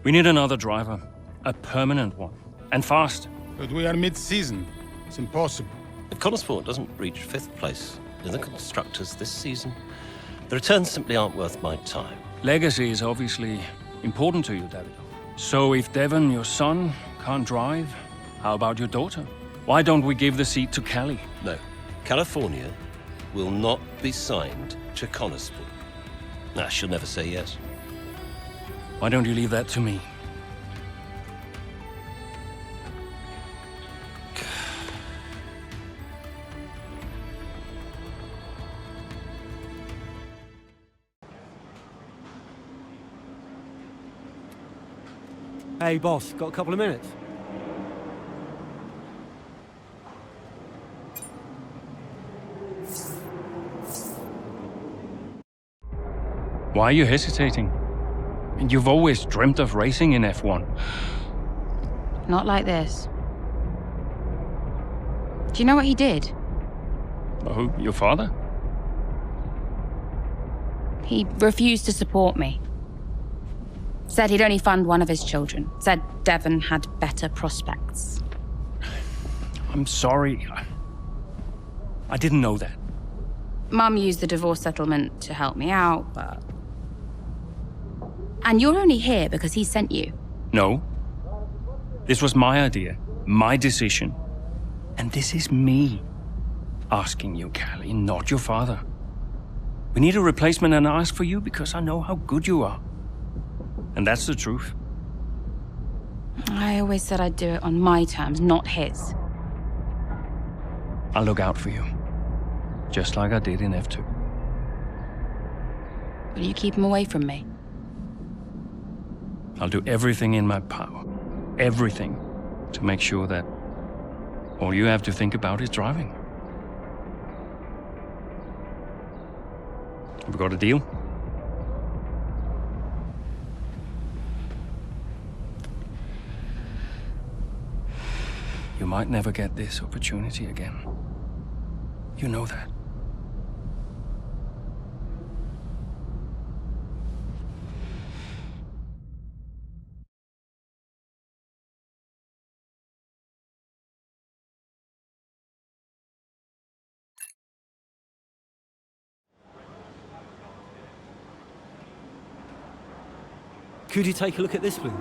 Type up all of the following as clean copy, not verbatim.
We need another driver. A permanent one. And fast. But we are mid-season. It's impossible. If Konnersport doesn't reach 5th place in the Constructors this season, the returns simply aren't worth my time. Legacy is obviously important to you, Davidoff. So if Devon, your son, can't drive, how about your daughter? Why don't we give the seat to Callie? No. California will not be signed to Konnersport. Nah, she'll never say yes. Why don't you leave that to me? Hey, boss, got a couple of minutes? Why are you hesitating? You've always dreamt of racing in F1. Not like this. Do you know what he did? Oh, your father? He refused to support me. Said he'd only fund one of his children. Said Devon had better prospects. I'm sorry. I didn't know that. Mum used the divorce settlement to help me out, but... And you're only here because he sent you. No. This was my idea, my decision. And this is me asking you, Callie, not your father. We need a replacement and I ask for you because I know how good you are. And that's the truth. I always said I'd do it on my terms, not his. I'll look out for you. Just like I did in F2. Will you keep him away from me? I'll do everything in my power. Everything. To make sure that all you have to think about is driving. Have we got a deal? You might never get this opportunity again. You know that. Could you take a look at this, please?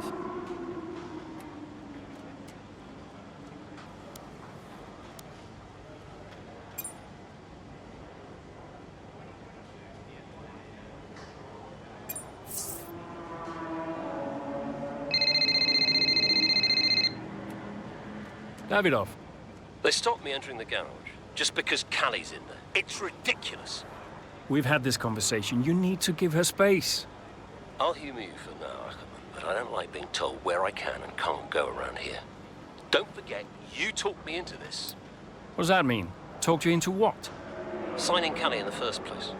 Davidoff. They stopped me entering the garage just because Callie's in there. It's ridiculous. We've had this conversation. You need to give her space. I'll humour you for now, but I don't like being told where I can and can't go around here. Don't forget, you talked me into this. What does that mean? Talked you into what? Signing Callie in the first place.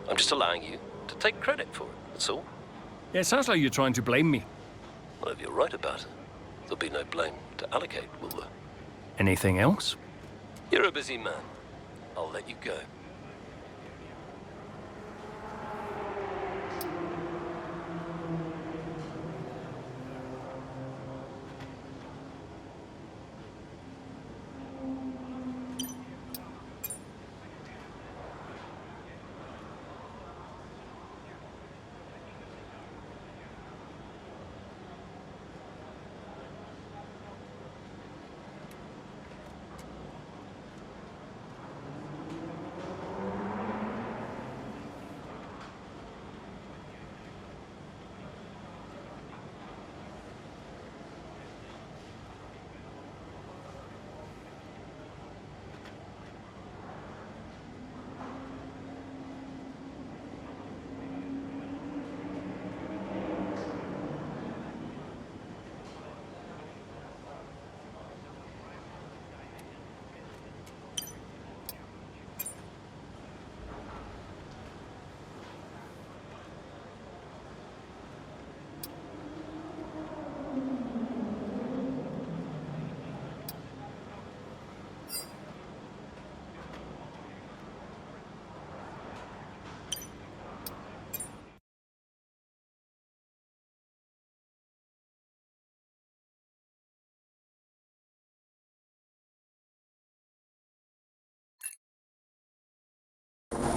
I'm just allowing you to take credit for it, that's all. Yeah, it sounds like you're trying to blame me. Well, if you're right about it, there'll be no blame to allocate, will there? Anything else? You're a busy man. I'll let you go.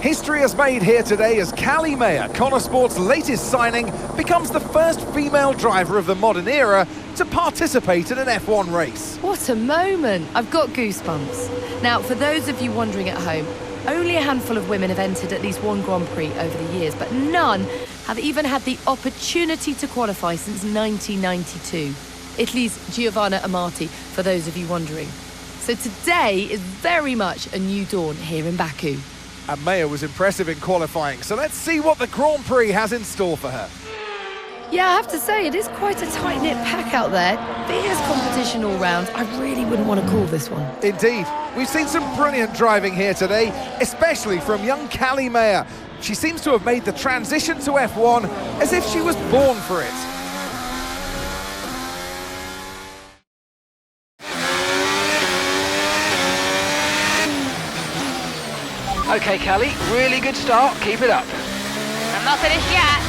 History is made here today as Callie Mayer, Konnersport's latest signing, becomes the first female driver of the modern era to participate in an F1 race. What a moment! I've got goosebumps. Now, for those of you wondering at home, only a handful of women have entered at least one Grand Prix over the years, but none have even had the opportunity to qualify since 1992. Italy's Giovanna Amati, for those of you wondering. So today is very much a new dawn here in Baku. And Mayer was impressive in qualifying, so let's see what the Grand Prix has in store for her. Yeah, I have to say, it is quite a tight-knit pack out there. Fierce competition all round. I really wouldn't want to call this one. Indeed. We've seen some brilliant driving here today, especially from young Callie Mayer. She seems to have made the transition to F1 as if she was born for it. Okay, Callie, really good start. Keep it up. I'm not finished yet.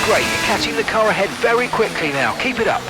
Great, you're catching the car ahead very quickly now. Keep it up.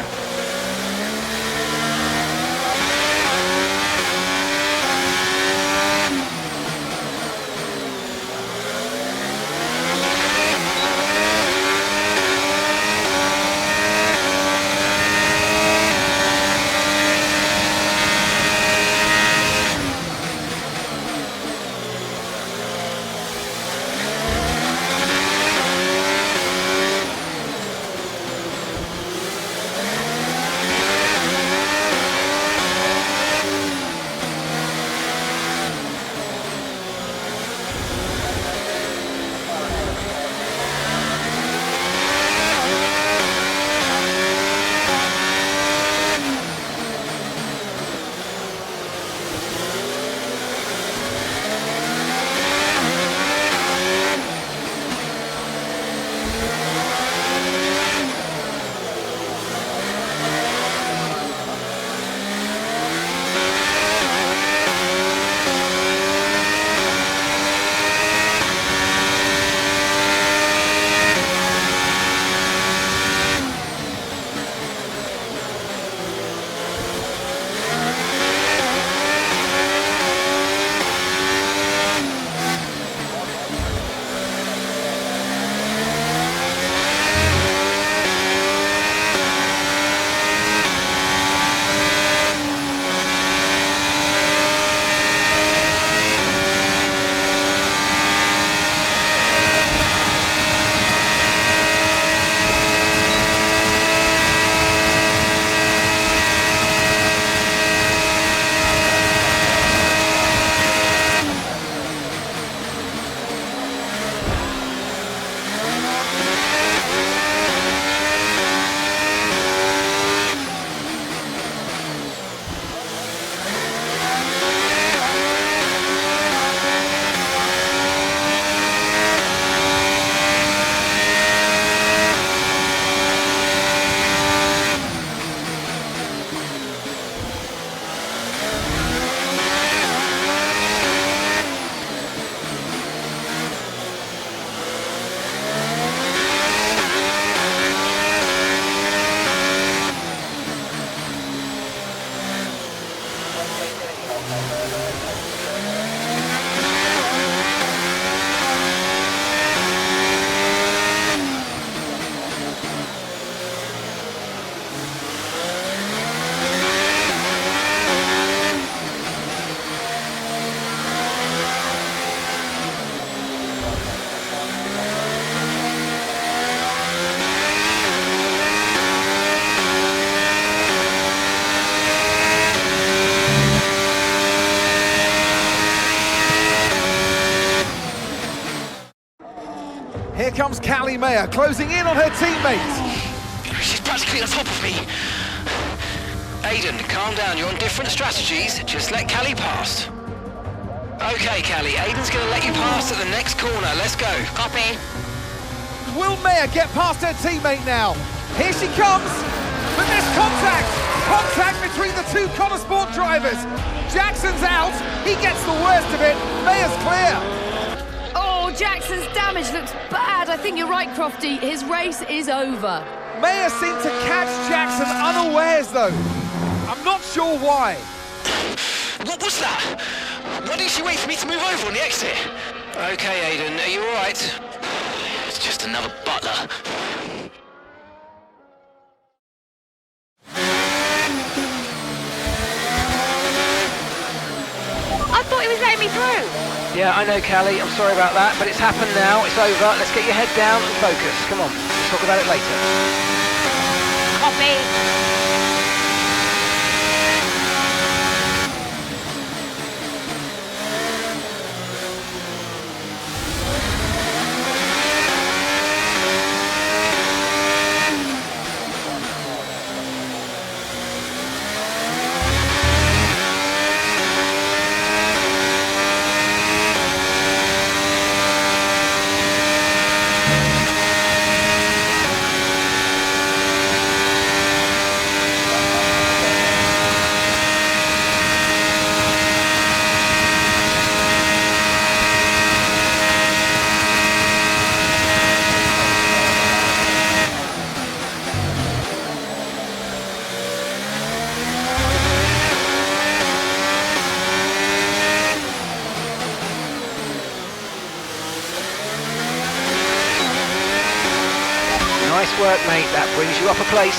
comes Callie Mayer, closing in on her teammates. She's practically on top of me. Aiden, calm down. You're on different strategies. Just let Callie pass. Okay, Callie. Aiden's going to let you pass at the next corner. Let's go. Copy. Will Mayer get past her teammate now? Here she comes, but there's contact! Contact between the two Konnersport drivers. Jackson's out, he gets the worst of it, Mayer's clear. Oh, Jackson's damage looks bad. I think you're right, Crofty. His race is over. Mayer seemed to catch Jackson unawares though. I'm not sure why. What was that? Why didn't she wait for me to move over on the exit? Okay, Aiden, are you all right? It's just another Butler. I thought he was letting me through. Yeah, I know, Callie. I'm sorry about that, but it's happened now. It's over. Let's get your head down and focus. Come on, we'll talk about it later. Copy. Nice work, mate. That brings you up a place.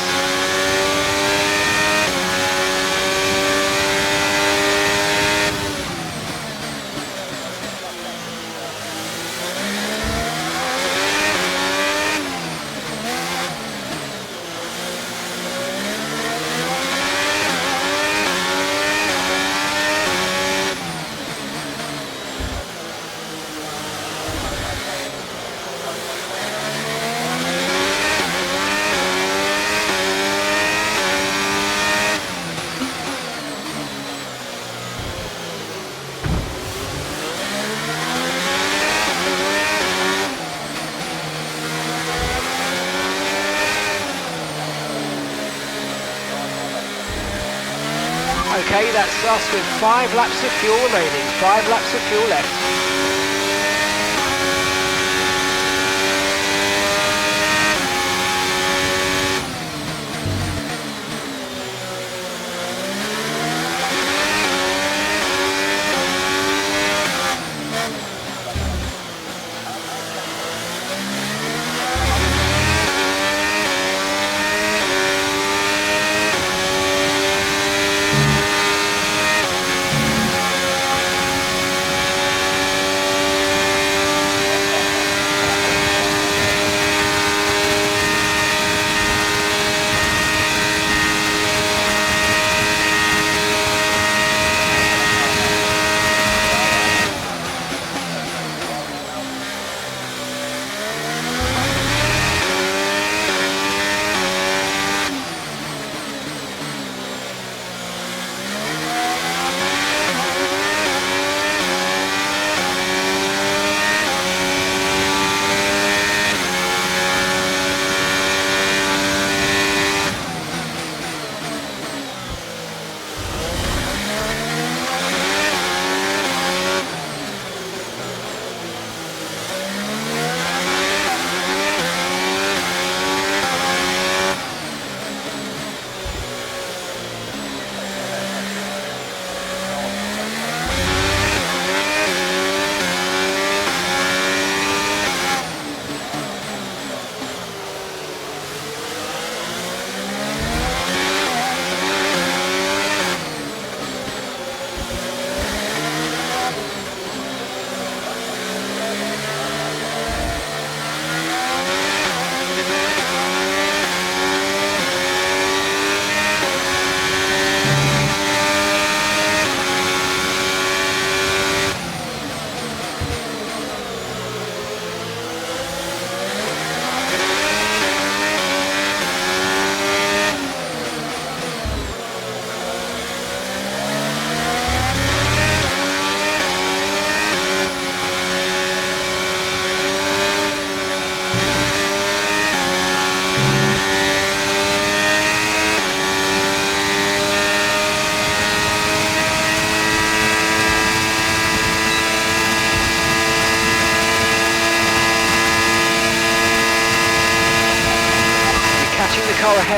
Okay, that's us with 5 laps of fuel remaining. 5 laps of fuel left.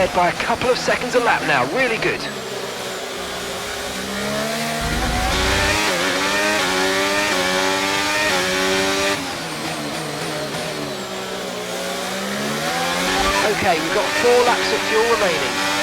ahead by a couple of seconds a lap now. Really good. Okay, we've got 4 laps of fuel remaining.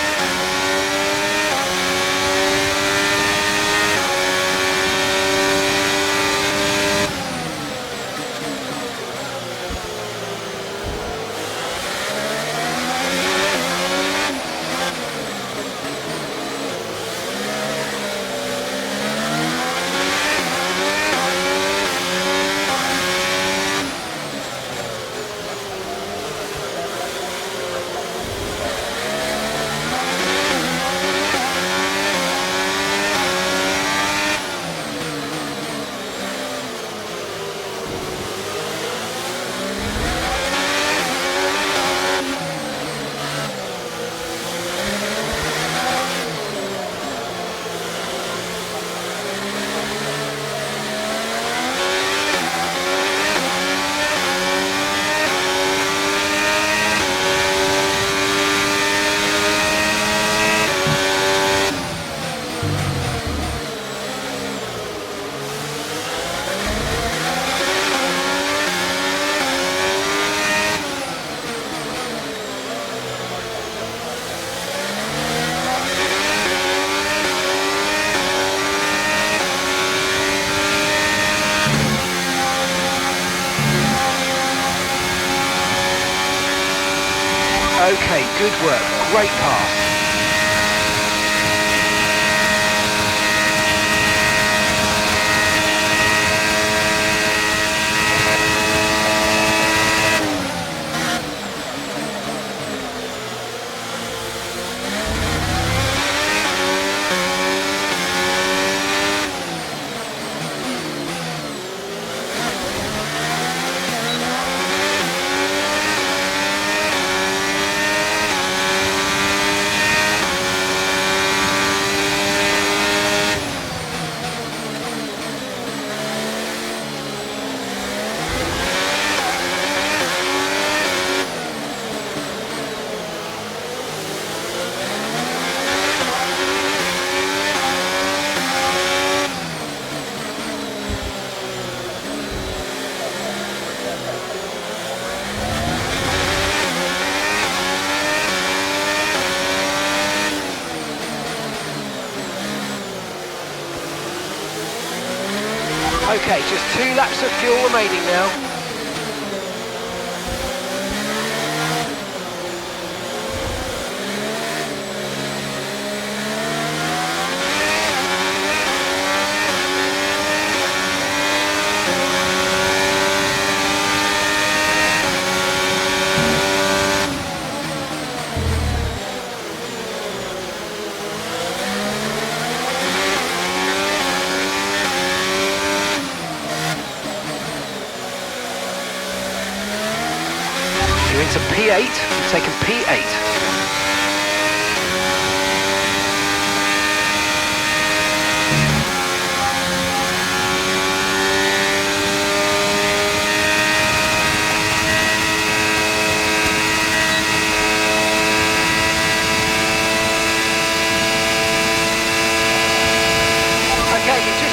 Okay, good work. Great pass. Okay, just 2 laps of fuel remaining now. You're into P8, you've taken P8.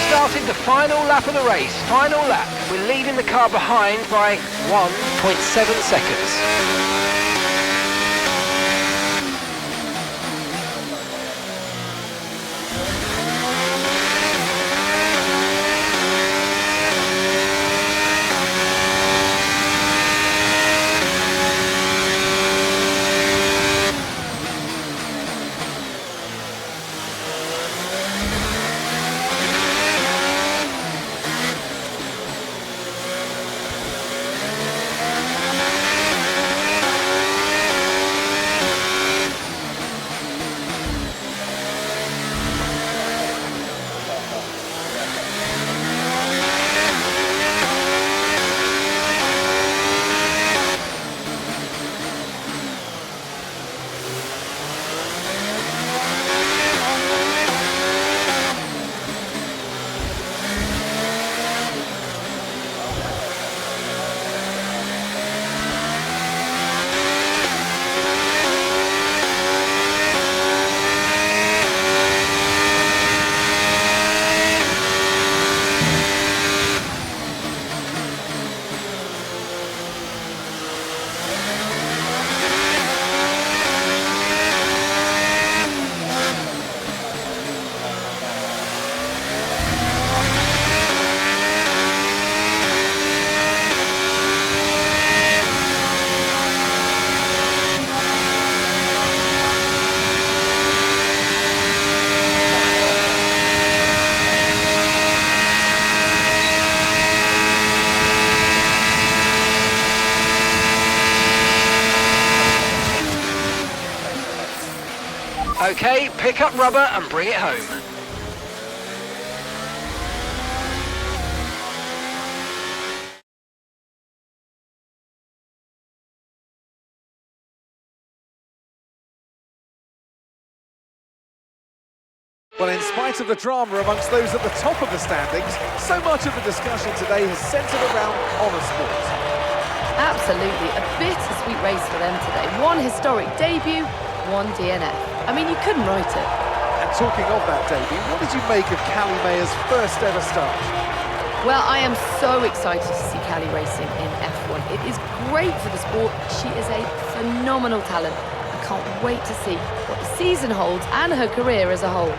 Started the final lap of the race. Final lap. We're leaving the car behind by 1.7 seconds. Okay, pick up rubber and bring it home. Well, in spite of the drama amongst those at the top of the standings, so much of the discussion today has centred around Konnersport. Absolutely, a bittersweet race for them today. One historic debut, one DNF. I mean, you couldn't write it. And talking of that debut, what did you make of Callie Mayer's first ever start? Well, I am so excited to see Callie racing in F1. It is great for the sport. She is a phenomenal talent. I can't wait to see what the season holds and her career as a whole.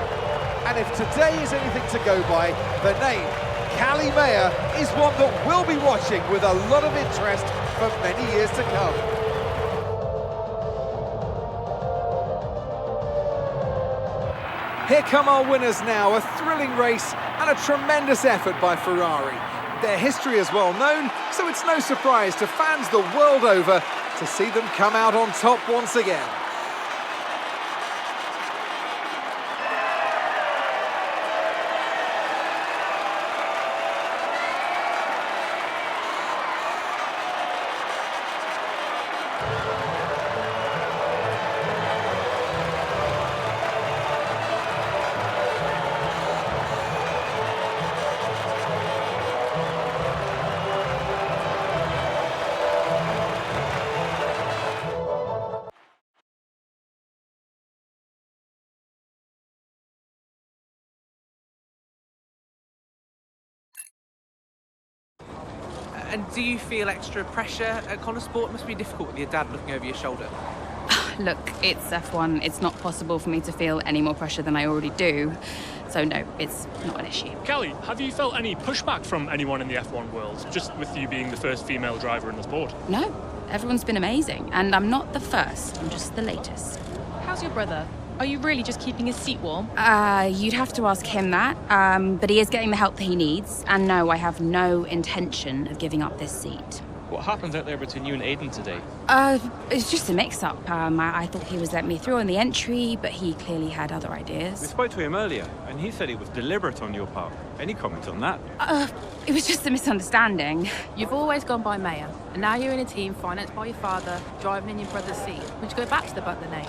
And if today is anything to go by, the name Callie Mayer is one that we'll be watching with a lot of interest for many years to come. Here come our winners now, a thrilling race and a tremendous effort by Ferrari. Their history is well known, so it's no surprise to fans the world over to see them come out on top once again. And do you feel extra pressure at Konnersport? It must be difficult with your dad looking over your shoulder. Look, it's F1. It's not possible for me to feel any more pressure than I already do. So no, it's not an issue. Callie, have you felt any pushback from anyone in the F1 world, just with you being the first female driver in the sport? No, everyone's been amazing. And I'm not the first, I'm just the latest. How's your brother? Are you really just keeping his seat warm? You'd have to ask him that. But he is getting the help that he needs. And no, I have no intention of giving up this seat. What happened out there between you and Aiden today? It's just a mix-up. I thought he was letting me through on the entry, but he clearly had other ideas. We spoke to him earlier, and he said it was deliberate on your part. Any comment on that? It was just a misunderstanding. You've always gone by Mayer, and now you're in a team financed by your father, driving in your brother's seat. Would you go back to the Butler name?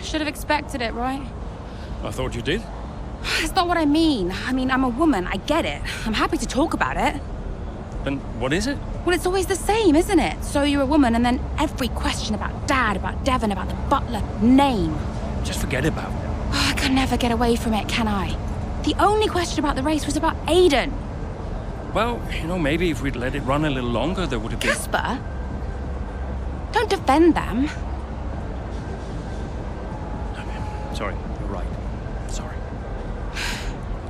Should have expected it, right? I thought you did. It's not what I mean. I mean, I'm a woman, I get it. I'm happy to talk about it. And what is it? Well, it's always the same, isn't it? So you're a woman, and then every question about Dad, about Devon, about the Butler name. Just forget about it. Oh, I can never get away from it, can I? The only question about the race was about Aiden. Well, maybe if we'd let it run a little longer, there would have been... Casper? Don't defend them. Sorry, you're right. Sorry.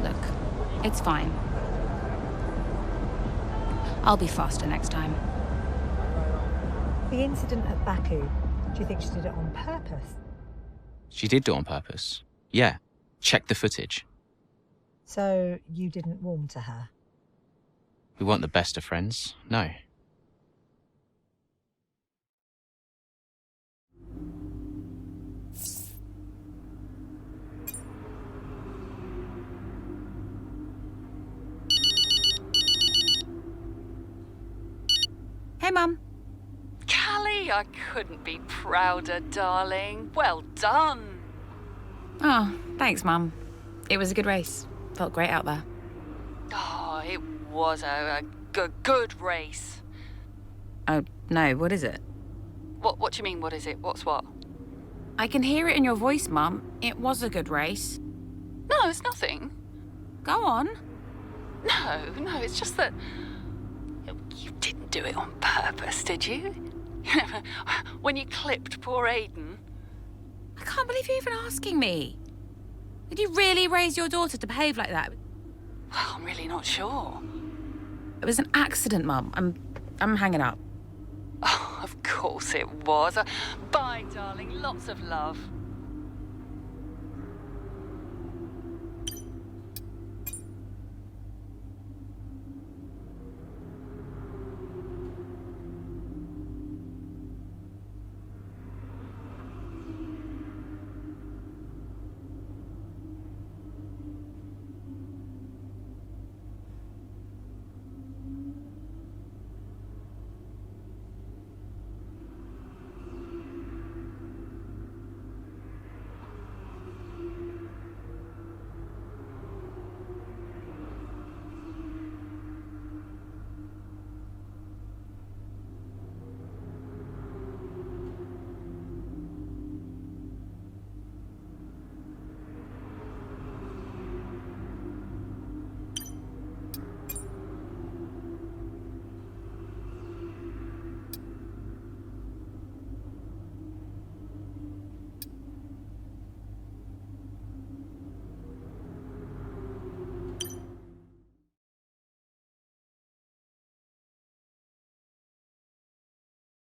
Look, it's fine. I'll be faster next time. The incident at Baku, do you think she did it on purpose? She did do it on purpose. Yeah. Check the footage. So you didn't warm to her? We weren't the best of friends, no. Hey, Mum. Callie, I couldn't be prouder, darling. Well done. Oh, thanks, Mum. It was a good race. Felt great out there. Oh, it was a good race. Oh, no, what is it? What do you mean, what is it? What's what? I can hear it in your voice, Mum. It was a good race. No, it's nothing. Go on. No, it's just that... You didn't do it on purpose, did you? When you clipped poor Aiden. I can't believe you're even asking me. Did you really raise your daughter to behave like that? Well, I'm really not sure. It was an accident, Mum. I'm hanging up. Oh, of course it was. Bye, darling. Lots of love.